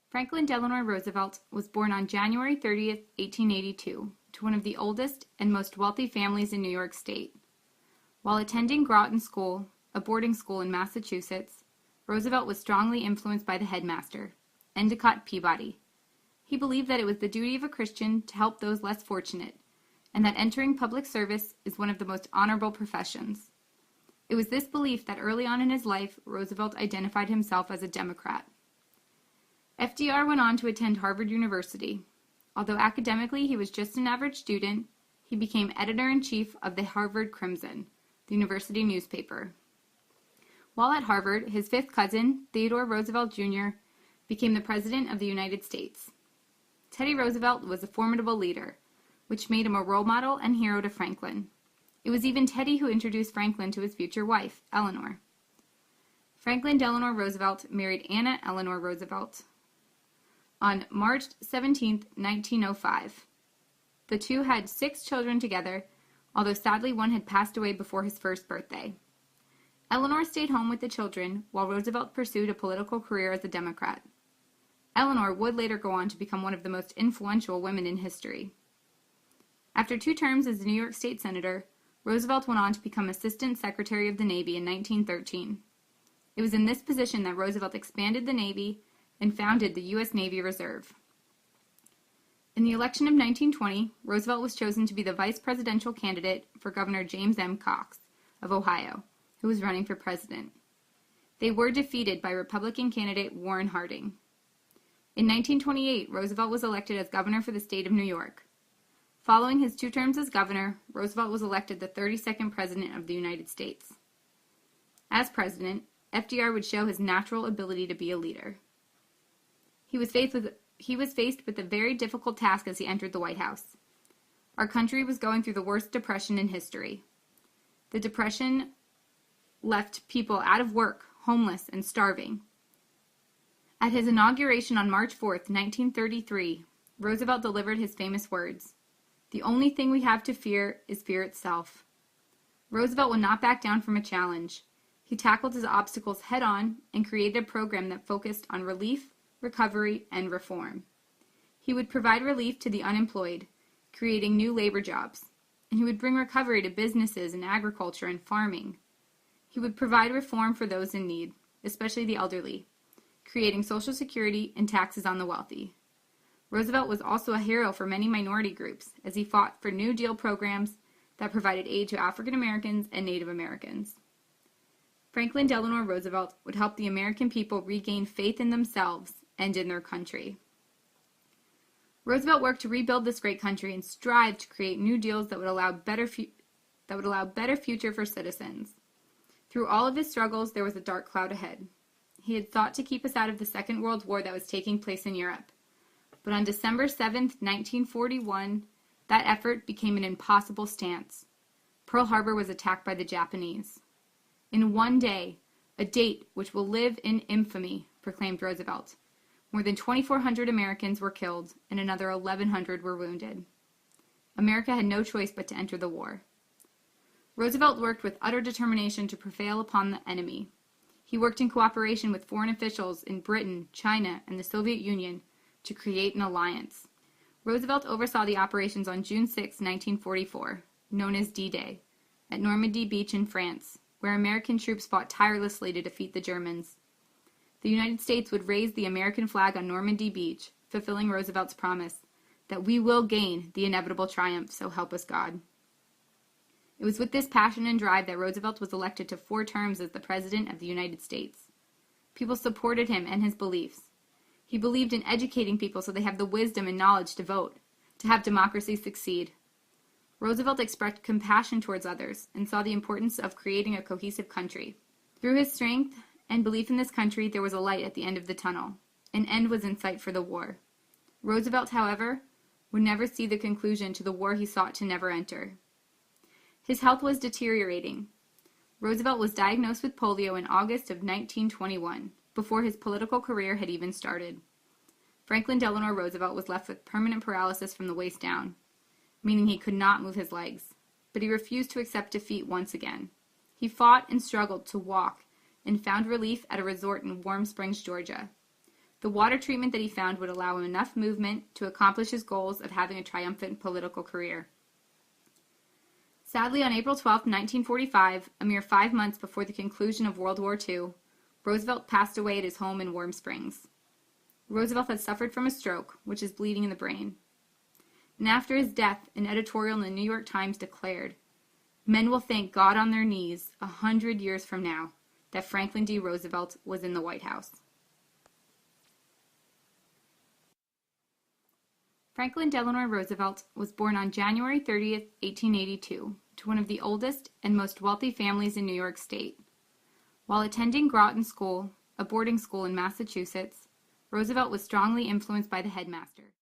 Franklin Delano Roosevelt was born on January 30th, 1882, to one of the oldest and most wealthy families in New York State. While attending Groton School, a boarding school in Massachusetts, Roosevelt was strongly influenced by the headmaster, Endicott Peabody. He believed that it was the duty of a Christian to help those less fortunate, and that entering public service is one of the most honorable professions. It was this belief that early on in his life, Roosevelt identified himself as a Democrat. FDR went on to attend Harvard University. Although academically he was just an average student, he became editor-in-chief of the Harvard Crimson, the university newspaper. While at Harvard, his fifth cousin, Theodore Roosevelt Jr., became the President of the United States. Teddy Roosevelt was a formidable leader, which made him a role model and hero to Franklin. It was even Teddy who introduced Franklin to his future wife, Eleanor. Franklin Delano Roosevelt married Anna Eleanor Roosevelt on March 17, 1905. The two had 6 children together, although sadly one had passed away before his first birthday. Eleanor stayed home with the children while Roosevelt pursued a political career as a Democrat. Eleanor would later go on to become one of the most influential women in history. After 2 terms as a New York State Senator, Roosevelt went on to become Assistant Secretary of the Navy in 1913. It was in this position that Roosevelt expanded the Navy and founded the U.S. Navy Reserve. In the election of 1920, Roosevelt was chosen to be the vice presidential candidate for Governor James M. Cox of Ohio, who was running for president. They were defeated by Republican candidate Warren Harding. In 1928, Roosevelt was elected as governor for the state of New York. Following his 2 terms as governor, Roosevelt was elected the 32nd President of the United States. As president, FDR would show his natural ability to be a leader. He was faced with a very difficult task as he entered the White House. Our country was going through the worst depression in history. The depression left people out of work, homeless, and starving. At his inauguration on March 4th, 1933, Roosevelt delivered his famous words, "The only thing we have to fear is fear itself." Roosevelt would not back down from a challenge. He tackled his obstacles head-on and created a program that focused on relief, recovery, and reform. He would provide relief to the unemployed, creating new labor jobs, and he would bring recovery to businesses in agriculture and farming. He would provide reform for those in need, especially the elderly, creating Social Security and taxes on the wealthy. Roosevelt was also a hero for many minority groups as he fought for New Deal programs that provided aid to African Americans and Native Americans. Franklin Delano Roosevelt would help the American people regain faith in themselves and in their country. Roosevelt worked to rebuild this great country and strived to create new deals that would allow better future for citizens. Through all of his struggles, there was a dark cloud ahead. He had sought to keep us out of the Second World War that was taking place in Europe. But on December 7, 1941, that effort became an impossible stance. Pearl Harbor was attacked by the Japanese. In one day, a date which will live in infamy, proclaimed Roosevelt. More than 2,400 Americans were killed, and another 1,100 were wounded. America had no choice but to enter the war. Roosevelt worked with utter determination to prevail upon the enemy. He worked in cooperation with foreign officials in Britain, China, and the Soviet Union to create an alliance. Roosevelt oversaw the operations on June 6, 1944, known as D-Day, at Normandy Beach in France, where American troops fought tirelessly to defeat the Germans. The United States would raise the American flag on Normandy Beach, fulfilling Roosevelt's promise that we will gain the inevitable triumph, so help us God. It was with this passion and drive that Roosevelt was elected to 4 terms as the President of the United States. People supported him and his beliefs. He believed in educating people so they have the wisdom and knowledge to vote, to have democracy succeed. Roosevelt expressed compassion towards others and saw the importance of creating a cohesive country. Through his strength and belief in this country, there was a light at the end of the tunnel. An end was in sight for the war. Roosevelt, however, would never see the conclusion to the war he sought to never enter. His health was deteriorating. Roosevelt was diagnosed with polio in August of 1921, before his political career had even started. Franklin Delano Roosevelt was left with permanent paralysis from the waist down, meaning he could not move his legs, but he refused to accept defeat once again. He fought and struggled to walk and found relief at a resort in Warm Springs, Georgia. The water treatment that he found would allow him enough movement to accomplish his goals of having a triumphant political career. Sadly, on April 12, 1945, a mere 5 months before the conclusion of World War II, Roosevelt passed away at his home in Warm Springs. Roosevelt had suffered from a stroke, which is bleeding in the brain. And after his death, an editorial in the New York Times declared, "Men will thank God on their knees 100 years from now that Franklin D. Roosevelt was in the White House." Franklin Delano Roosevelt was born on January 30th, 1882, to one of the oldest and most wealthy families in New York State. While attending Groton School, a boarding school in Massachusetts, Roosevelt was strongly influenced by the headmaster.